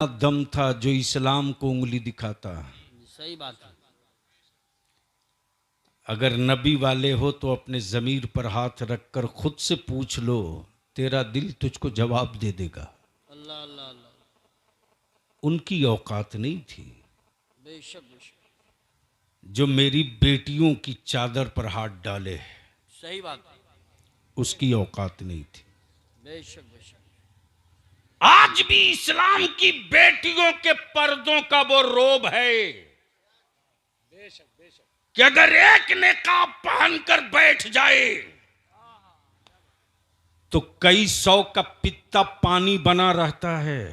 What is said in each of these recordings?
दम था जो इस्लाम को उंगली दिखाता। सही बात है। अगर नबी वाले हो तो अपने ज़मीर पर हाथ रखकर खुद से पूछ लो, तेरा दिल तुझको जवाब दे देगा। अल्लाह अल्लाह अल्लाह। उनकी औकात नहीं थी बेशक बेशक। जो मेरी बेटियों की चादर पर हाथ डाले, सही बात है। उसकी औकात नहीं थी। बेशक बेशक। आज भी इस्लाम की बेटियों के पर्दों का वो रोब है कि अगर एक निकाब पहनकर बैठ जाए तो कई सौ का पित्ता पानी बना रहता है।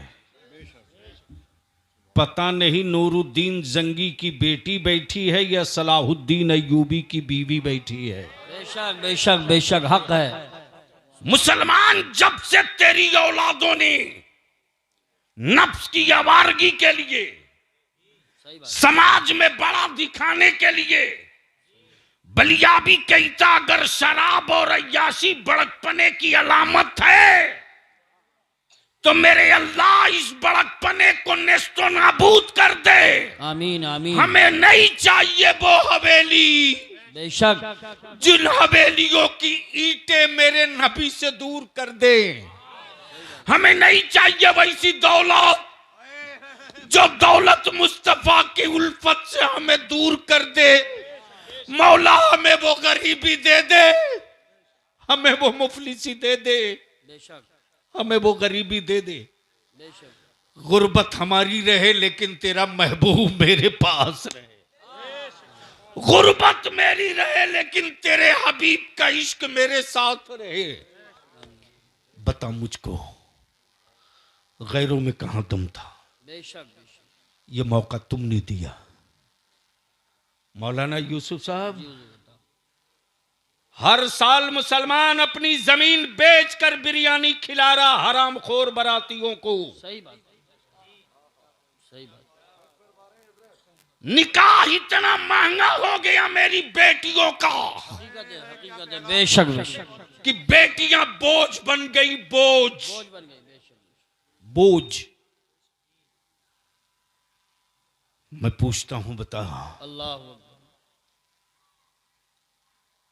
पता नहीं नूरुद्दीन जंगी की बेटी बैठी है या सलाहुद्दीन अय्यूबी की बीवी बैठी है। बेशक बेशक बेशक हक है। मुसलमान जब से तेरी औलादों ने नफ्स की आवारगी के लिए, समाज में बड़ा दिखाने के लिए बलियाबी कहता, अगर शराब और अय्याशी बड़कपने की अलामत है तो मेरे अल्लाह इस बड़कपने को नेस्तो नाबूद कर दे। आमीन आमीन। हमें नहीं चाहिए वो हवेली, बेशक। जिन हवेलियों की ईंटें मेरे नबी से दूर कर दे। हमें नहीं चाहिए वैसी दौलत जो दौलत मुस्तफा की उल्फत से हमें दूर कर दे। मौला हमें वो गरीबी दे दे, हमें वो मुफलिसी दे दे, बेशक हमें वो गरीबी दे दे। बेशक। गुर्बत हमारी रहे लेकिन तेरा महबूब मेरे पास रहे। गुर्बत मेरी रहे लेकिन तेरे हबीब का इश्क मेरे साथ रहे। बता मुझको गैरों में कहां दम था। बेशक बेशक। ये मौका तुमने दिया। मौलाना यूसुफ साहब, हर साल मुसलमान अपनी जमीन बेचकर बिरयानी खिला रहा हरामखोर बरातियों को। सही बात सही बात। निकाह इतना महंगा हो गया मेरी बेटियों का हकीकत है। बेशक बेशक। कि बेटियां बोझ बन गई, बोझ बोझ बन गई। बेशक बोझ। मैं पूछता हूं, बता। अल्लाह।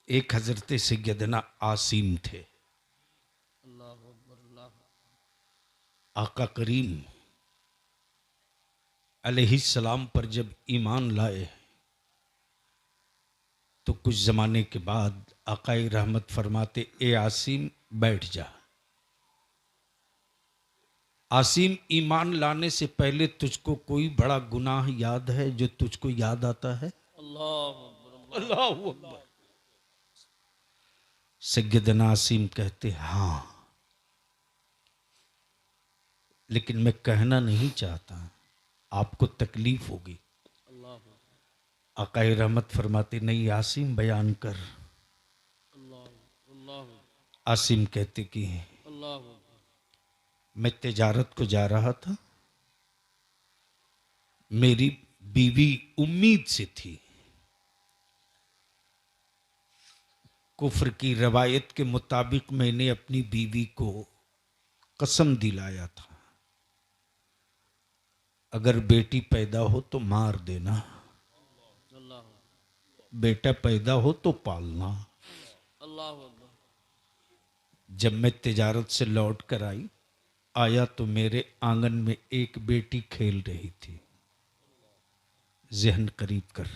एक हजरत सैयदना आसिम थे। आका करीम अलैहिस्सलाम पर जब ईमान लाए तो कुछ जमाने के बाद आकाए रहमत फरमाते, ए आसिम बैठ जा। आसिम, ईमान लाने से पहले तुझको कोई बड़ा गुनाह याद है जो तुझको याद आता है? अल्लाह अल्लाह अकबर। सैयदना आसिम कहते, हाँ, लेकिन मैं कहना नहीं चाहता, आपको तकलीफ होगी। आकाए रहमत फरमाते, नहीं आसिम बयान कर। आसिम कहते कि मैं तिजारत को जा रहा था, मेरी बीवी उम्मीद से थी। कुफ्र की रवायत के मुताबिक मैंने अपनी बीवी को कसम दिलाया था, अगर बेटी पैदा हो तो मार देना, बेटा पैदा हो तो पालना। जब मैं तिजारत से लौट कर आया तो मेरे आंगन में एक बेटी खेल रही थी। जहन करीब कर,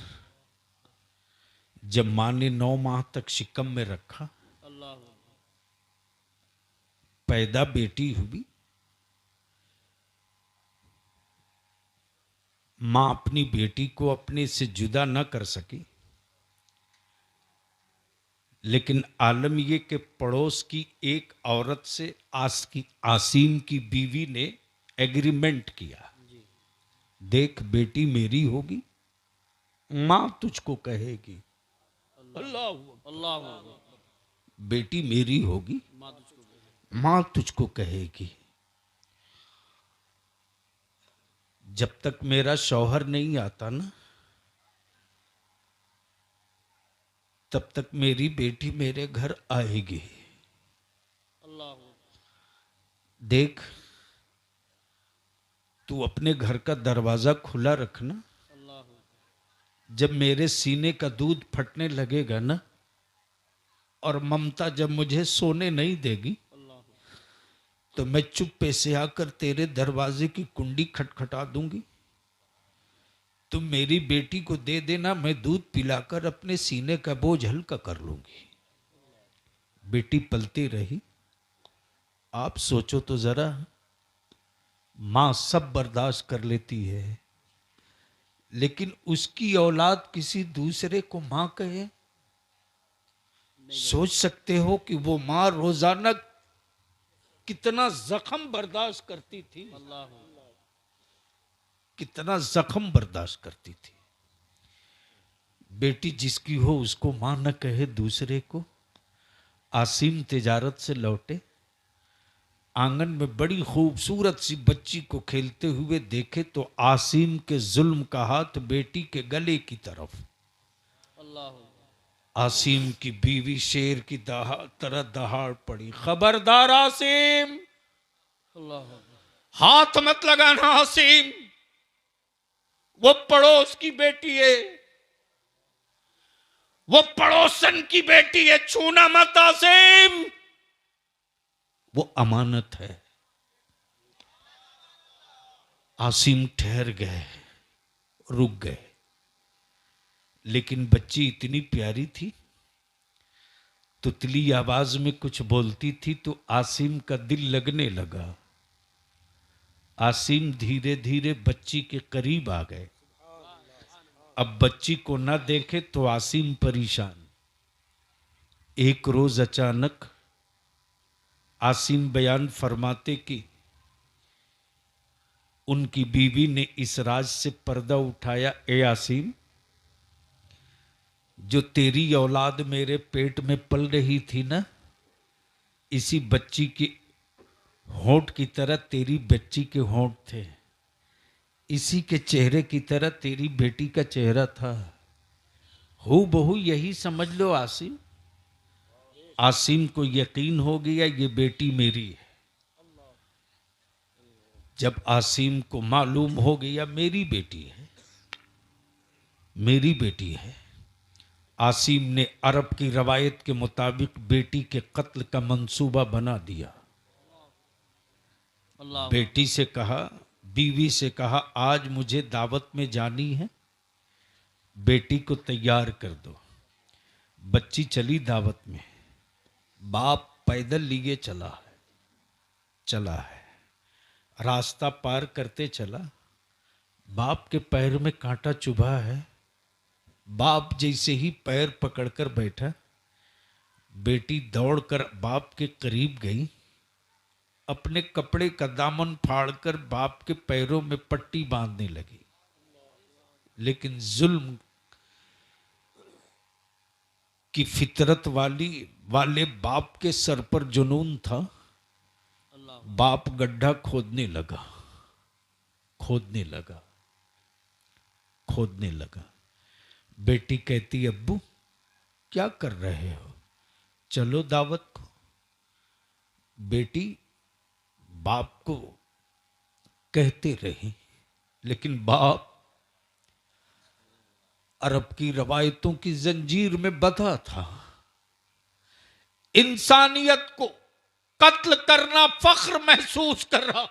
जब मां ने 9 माह तक शिकम में रखा, पैदा बेटी हुई, मां अपनी बेटी को अपने से जुदा न कर सकी, लेकिन आलम ये कि पड़ोस की एक औरत से आसिम की बीवी ने एग्रीमेंट किया, देख बेटी मेरी होगी, मां तुझको कहेगी। अल्लाह अल्लाह। बेटी मेरी होगी, मां तुझको कहेगी। जब तक मेरा शौहर नहीं आता ना, तब तक मेरी बेटी मेरे घर आएगी। देख, तू अपने घर का दरवाजा खुला रखना। अल्लाह जब मेरे सीने का दूध फटने लगेगा ना, और ममता जब मुझे सोने नहीं देगी, अल्लाह तो मैं चुप्पे से आकर तेरे दरवाजे की कुंडी खटखटा दूंगी। तुम मेरी बेटी को दे देना, मैं दूध पिलाकर अपने सीने का बोझ हल्का कर लूंगी। बेटी पलती रही। आप सोचो तो जरा, मां सब बर्दाश्त कर लेती है, लेकिन उसकी औलाद किसी दूसरे को मां कहे। सोच सकते हो कि वो मां रोजाना कितना जख्म बर्दाश्त करती थी, अल्लाह कितना जख्म बर्दाश्त करती थी। बेटी जिसकी हो उसको मां न कहे दूसरे को। आसिम तिजारत से लौटे, आंगन में बड़ी खूबसूरत सी बच्ची को खेलते हुए देखे तो आसिम के जुल्म का हाथ बेटी के गले की तरफ। अल्लाह आसिम की बीवी शेर की तरह दहाड़ पड़ी, खबरदार आसिम, अल्लाह हाथ मत लगाना आसिम, वो पड़ोस की बेटी है, वो पड़ोसन की बेटी है, छूना मत आसिम, वो अमानत है। आसिम ठहर गए, रुक गए, लेकिन बच्ची इतनी प्यारी थी, तुतली आवाज में कुछ बोलती थी तो आसिम का दिल लगने लगा। आसिम धीरे धीरे बच्ची के करीब आ गए। अब बच्ची को न देखे तो आसिम परेशान। एक रोज अचानक आसिम बयान फरमाते कि उनकी बीवी ने इस राज से पर्दा उठाया, ए आसिम, जो तेरी औलाद मेरे पेट में पल रही थी ना, इसी बच्ची के होंठ की तरह तेरी बच्ची के होंठ थे, इसी के चेहरे की तरह तेरी बेटी का चेहरा था। हूबहू यही समझ लो आसिम। आसिम को यकीन हो गया ये बेटी मेरी है। जब आसिम को मालूम हो गया मेरी बेटी है, मेरी बेटी है, आसिम ने अरब की रवायत के मुताबिक बेटी के कत्ल का मंसूबा बना दिया। अल्लाह बेटी से कहा, बीवी से कहा, आज मुझे दावत में जानी है, बेटी को तैयार कर दो। बच्ची चली दावत में, बाप पैदल लिए चला है। रास्ता पार करते चला, बाप के पैर में कांटा चुभा है। बाप जैसे ही पैर पकड़कर बैठा, बेटी दौड़कर बाप के करीब गई, अपने कपड़े का दामन फाड़कर बाप के पैरों में पट्टी बांधने लगी। लेकिन जुल्म की फितरत वाले बाप के सर पर जुनून था। अल्लाह बाप गड्ढा खोदने लगा। बेटी कहती, अब्बू क्या कर रहे हो, चलो दावत को। बेटी बाप को कहते रही, लेकिन बाप अरब की रवायतों की जंजीर में बंधा था। इंसानियत को कत्ल करना फख्र महसूस कर रहा।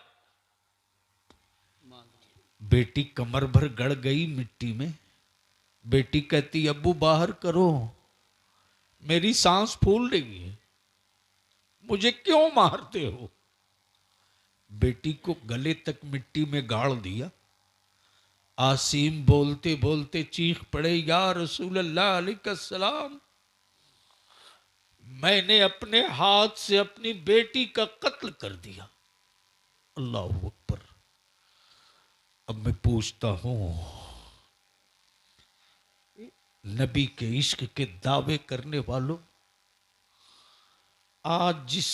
बेटी कमर भर गड़ गई मिट्टी में। बेटी कहती, अब्बू बाहर करो, मेरी सांस फूल रही है, मुझे क्यों मारते हो। बेटी को गले तक मिट्टी में गाड़ दिया। आसिम बोलते बोलते चीख पड़े, या रसूल अल्लाह अलैहिस्सलाम, मैंने अपने हाथ से अपनी बेटी का कत्ल कर दिया। अल्लाह अकबर। अब मैं पूछता हूं, नबी के इश्क के दावे करने वालों, आज जिस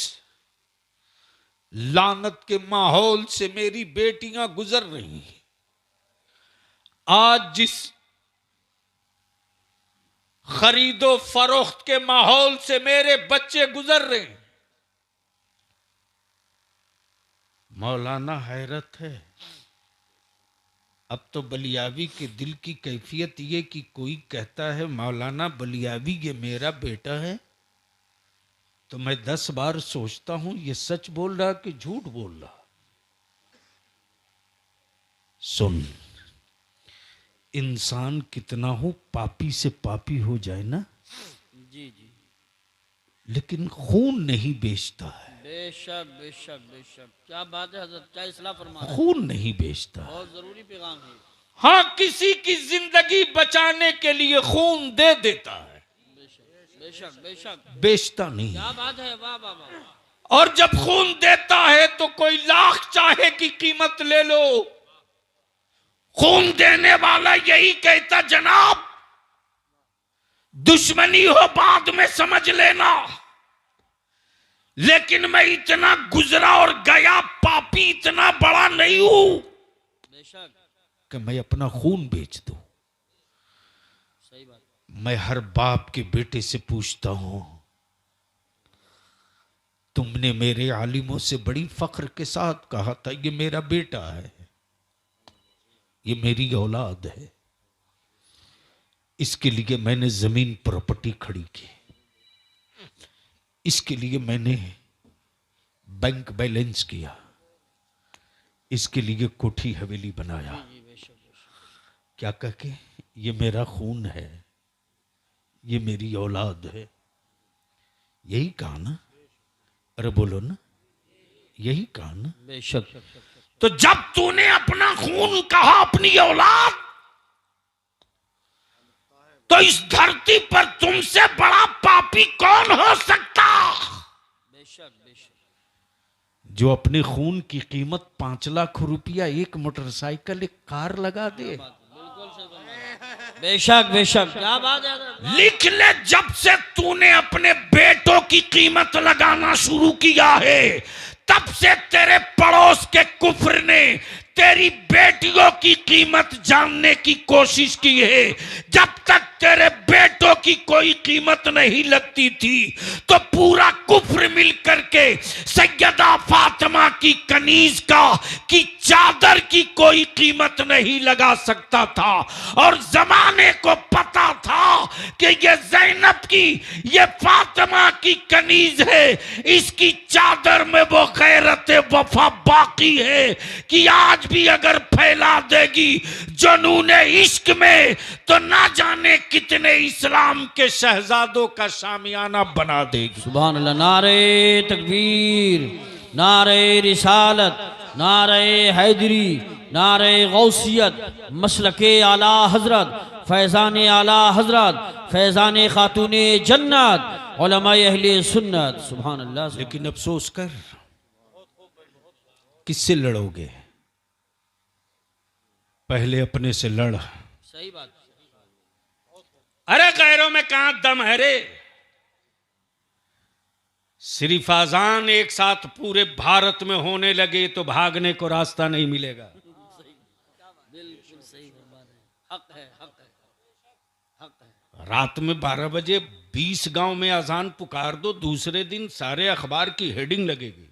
लानत के माहौल से मेरी बेटियां गुजर रही हैं, आज जिस खरीदो फरोख्त के माहौल से मेरे बच्चे गुजर रहे हैं, मौलाना हैरत है। अब तो बलियावी के दिल की कैफियत ये कि कोई कहता है मौलाना बलियावी ये मेरा बेटा है, तो मैं 10 बार सोचता हूं ये सच बोल रहा कि झूठ बोल रहा। सुन, इंसान कितना हो पापी से पापी हो जाए ना, जी जी, लेकिन खून नहीं बेचता है। बेशक बेशक बेशक, क्या बात है हजरत, क्या इस्लाह फरमा रहे हैं। खून नहीं बेचता। बहुत जरूरी पैगाम है। हाँ, किसी की जिंदगी बचाने के लिए खून दे देता है, बेशक बेशक बेशक, बेचता नहीं। क्या बात है, वाह वाह वाह। और जब खून देता है तो कोई लाख चाहे की कीमत ले लो, खून देने वाला यही कहता जनाब दुश्मनी हो बाद में समझ लेना, लेकिन मैं इतना गुजरा और गया पापी इतना बड़ा नहीं हूं बेशक, कि मैं अपना खून बेच दूं। सही बात। मैं हर बाप के बेटे से पूछता हूं, तुमने मेरे आलिमों से बड़ी फख्र के साथ कहा था ये मेरा बेटा है, ये मेरी औलाद है, इसके लिए मैंने जमीन प्रॉपर्टी खड़ी की, इसके लिए मैंने बैंक बैलेंस किया, इसके लिए कोठी हवेली बनाया, जी बेशक बेशक, क्या कह के ये मेरा खून है, ये मेरी औलाद है। यही कहा ना? अरे बोलो ना, यही कहा ना? बेशक। तो जब तूने अपना खून कहा, अपनी औलाद, तो इस धरती पर तुमसे बड़ा पापी कौन हो सकता? बेशक बेशक, जो अपने खून की कीमत 5 लाख रुपया एक मोटरसाइकिल एक कार लगा दे। बिल्कुल सही फरमा रहे हैं। बेशक बेशक, क्या बात है हजरत। लिख ले, जब से तूने अपने बेटों की कीमत लगाना शुरू किया है, तब से तेरे पड़ोस के कुफ्र ने तेरी बेटियों की कीमत जानने की कोशिश की है। जब तक तेरे बेटों की कोई कीमत नहीं लगती थी, तो पूरा कुफ्र मिल करके सैयदा फातिमा की कनीज की चादर की कोई कीमत नहीं लगा सकता था। और जमाने को पता था कि ये ज़ैनब की, ये फातिमा की कनीज है, इसकी चादर में वो गैरत वफा बाकी है कि आज भी अगर फैला देगी जुनून इश्क में, तो ना जाने कितने इस्लाम के शहजादों का शामियाना बना देगी। सुभान अल्लाह। नारे तकबीर, नारे रिसालत, नारे हैदरी, नारे गौसियत, मसलके आला हजरत, फैज़ान आला हजरत, फैज़ान खातून जन्नत, उलमाए अहले सुन्नत। सुभान अल्लाह। लेकिन अफसोस कर, किससे लड़ोगे? पहले अपने से लड़। सही बात। अरे गैरों में कहां दम है रे? सिर्फ अजान एक साथ पूरे भारत में होने लगे तो भागने को रास्ता नहीं मिलेगा। बिल्कुल सही फरमा रहे हैं। हक है, हक है, हक है। रात में 12 बजे 20 गांव में अजान पुकार दो, दूसरे दिन सारे अखबार की हेडिंग लगेगी।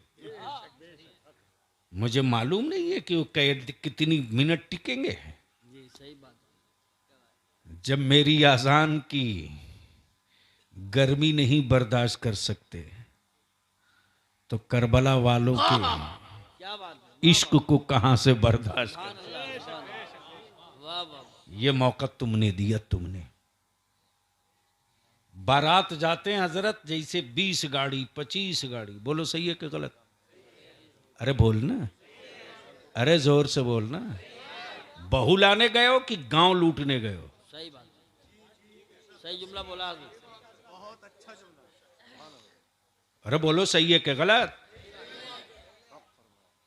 मुझे मालूम नहीं है कि वो कितनी मिनट टिकेंगे। जी सही बात। जब मेरी अजान की गर्मी नहीं बर्दाश्त कर सकते, तो करबला वालों के क्या बात है। इश्क को कहां से बर्दाश्त कर। वाह वाह। ये मौका तुमने दिया। तुमने बारात जाते हैं हजरत जैसे 20 गाड़ी 25 गाड़ी। बोलो सही है कि गलत? अरे बोलना, अरे जोर से बोलना। बहू लाने गए हो कि गांव लूटने गए हो? सही बात, सही जुमला बोला आपने। अरे बोलो सही है कि गलत?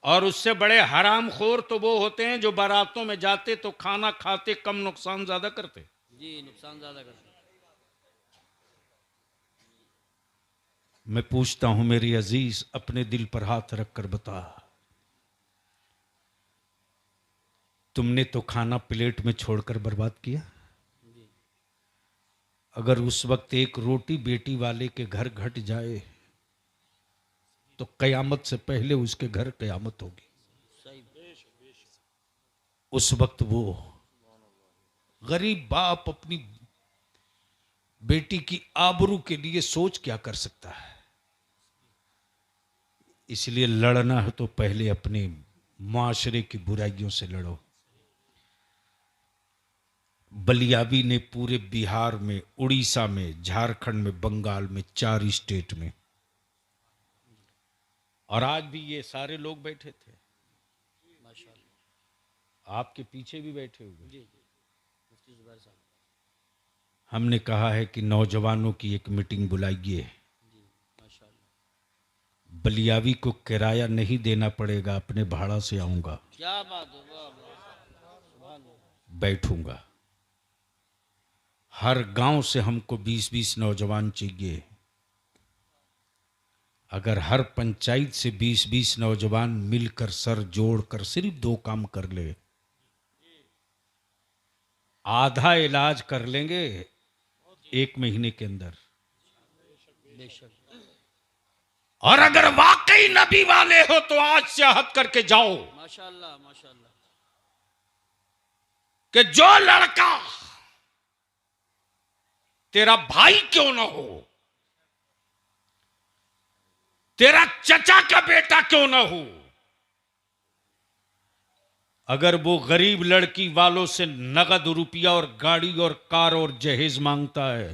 और उससे बड़े हराम खोर तो वो होते हैं जो बारातों में जाते तो खाना खाते कम नुकसान ज्यादा करते। जी नुकसान ज्यादा करते। मैं पूछता हूं मेरी अजीज, अपने दिल पर हाथ रखकर बता, तुमने तो खाना प्लेट में छोड़कर बर्बाद किया? अगर उस वक्त एक रोटी बेटी वाले के घर घट जाए तो कयामत से पहले उसके घर कयामत होगी। सही। उस वक्त वो गरीब बाप अपनी बेटी की आबरू के लिए सोच क्या कर सकता है। इसलिए लड़ना है तो पहले अपने माशरे की बुराइयों से लड़ो। बलियावी ने पूरे बिहार में, उड़ीसा में, झारखंड में, बंगाल में, 4 स्टेट में, और आज भी ये सारे लोग बैठे थे, माशाल्लाह। आपके पीछे भी बैठे हुए। जी जी, मुफ्ती जुबैर साहब। हमने कहा है कि नौजवानों की एक मीटिंग बुलाइए, जी माशाल्लाह। बलियावी को किराया नहीं देना पड़ेगा, अपने भाड़ा से आऊंगा, क्या बात है, वाह वाह, सुभान अल्लाह। बैठूंगा। हर गांव से हमको 20-20 नौजवान चाहिए। अगर हर पंचायत से 20-20 नौजवान मिलकर सर जोड़कर सिर्फ 2 काम कर ले, आधा इलाज कर लेंगे 1 महीने के अंदर। बेशक। और अगर वाकई नबी वाले हो तो आज से अहद करके जाओ माशाल्लाह माशाल्लाह। कि जो लड़का तेरा भाई क्यों ना हो, तेरा चचा का बेटा क्यों ना हो, अगर वो गरीब लड़की वालों से नगद रुपया और गाड़ी और कार और जहेज मांगता है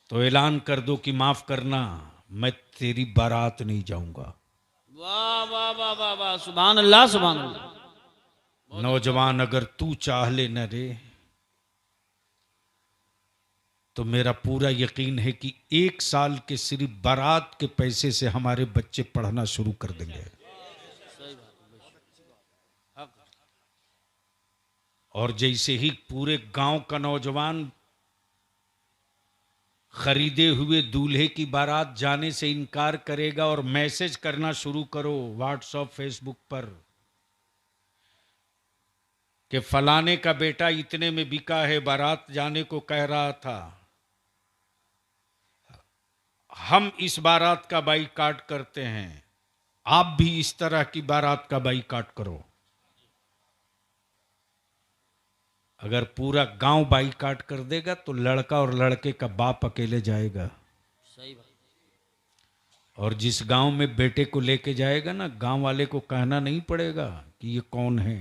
तो ऐलान कर दो कि माफ करना, मैं तेरी बारात नहीं जाऊंगा। वाह वाह वाह वाह वाह, सुभान अल्लाह सुभान अल्लाह। नौजवान, अगर तू चाह ले न रे, तो मेरा पूरा यकीन है कि 1 साल के सिर्फ बारात के पैसे से हमारे बच्चे पढ़ना शुरू कर देंगे। सही बात है, बेशक। हक। और जैसे ही पूरे गांव का नौजवान खरीदे हुए दूल्हे की बारात जाने से इनकार करेगा और मैसेज करना शुरू करो व्हाट्सएप फेसबुक पर कि फलाने का बेटा इतने में बिका है, बारात जाने को कह रहा था, हम इस बारात का बाईकाट करते हैं, आप भी इस तरह की बारात का बाईकाट करो। अगर पूरा गांव बाईकाट कर देगा तो लड़का और लड़के का बाप अकेले जाएगा। सही बात। और जिस गांव में बेटे को लेके जाएगा ना, गांव वाले को कहना नहीं पड़ेगा कि ये कौन है,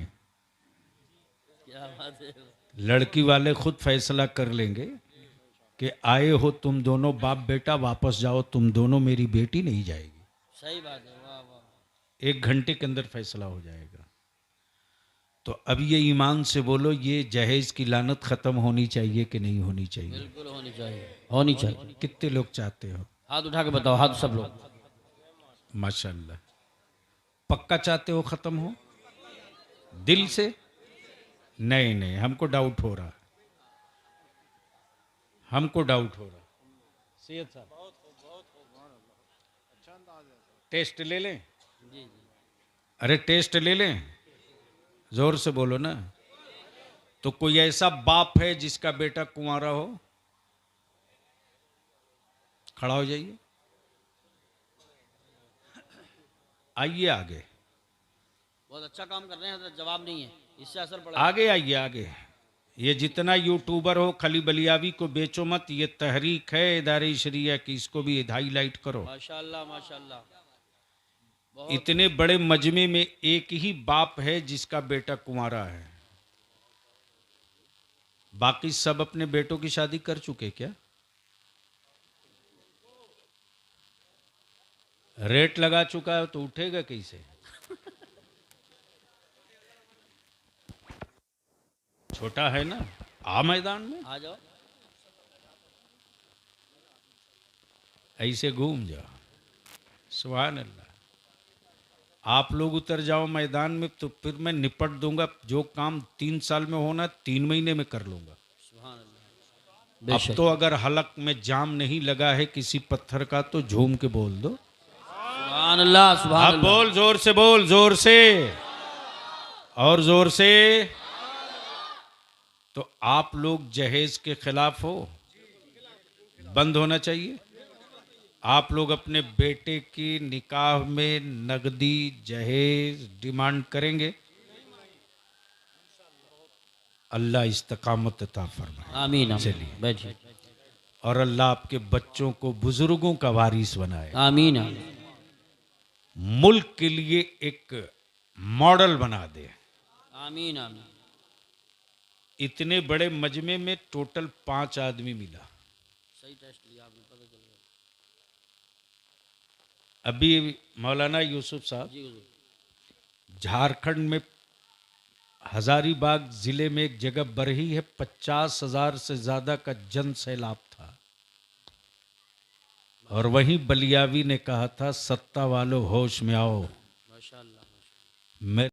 क्या बात है। लड़की वाले खुद फैसला कर लेंगे कि आए हो तुम दोनों बाप बेटा, वापस जाओ तुम दोनों, मेरी बेटी नहीं जाएगी। सही बात है, वाह वाह। 1 घंटे के अंदर फैसला हो जाएगा। तो अब ये ईमान से बोलो, ये जहेज की लानत खत्म होनी चाहिए कि नहीं होनी चाहिए? बिल्कुल होनी चाहिए, होनी चाहिए। कितने लोग चाहते हो? हाथ उठा के बताओ, हाथ सब लोग। माशाल्लाह। पक्का चाहते हो खत्म हो दिल से? नहीं नहीं, हमको डाउट हो रहा, हमको डाउट हो रहा। सैयद साहब टेस्ट ले लें? जी जी। अरे टेस्ट ले लें, जोर से बोलो ना। तो कोई ऐसा बाप है जिसका बेटा कुंवारा हो? खड़ा हो जाइए, आइए आगे। बहुत अच्छा काम कर रहे हैं, जवाब नहीं है, इससे असर पड़ा। आगे आइए आगे। ये जितना यूट्यूबर हो, खली बलियावी को बेचो मत, ये तहरीक है इदारे शरिया की, इसको भी हाईलाइट करो। माशाल्लाह माशाल्लाह। इतने बड़े मजमे में एक ही बाप है जिसका बेटा कुंवारा है, बाकी सब अपने बेटों की शादी कर चुके क्या? रेट लगा चुका है तो उठेगा कैसे? छोटा है ना, आ मैदान में, आ जाओ। ऐसे घूम जाओ। सुभान अल्लाह। आप लोग उतर जाओ मैदान में तो फिर मैं निपट दूंगा। जो काम 3 साल में होना 3 महीने में कर लूंगा। सुभान अल्लाह। अब तो अगर हलक में जाम नहीं लगा है किसी पत्थर का तो झूम के बोल दो सुभान अल्लाह सुभान अब अल्लाह। बोल, जोर से बोल, जोर से और जोर से। तो आप लोग जहेज के खिलाफ हो? बंद होना चाहिए। आप लोग अपने बेटे की निकाह में नगदी जहेज डिमांड करेंगे? अल्लाह इस्तकामत अता फरमाए। आमीन चलिए। आमीन बैठिए। और अल्लाह आपके बच्चों को बुजुर्गों का वारिस बनाए, आमीन आमीन मुल्क के लिए एक मॉडल बना दे। आमीन आमीन। इतने बड़े मजमे में टोटल 5 आदमी मिला। सही टेस्ट लिया आपने, पता चल गया। अभी मौलाना यूसुफ साहब जी हुजूर। झारखंड में हजारीबाग जिले में एक जगह बरही है, 50,000 से ज्यादा का जन सैलाब था, और वहीं बलियावी ने कहा था, सत्ता वालों होश में आओ, माशाअल्लाह। मैं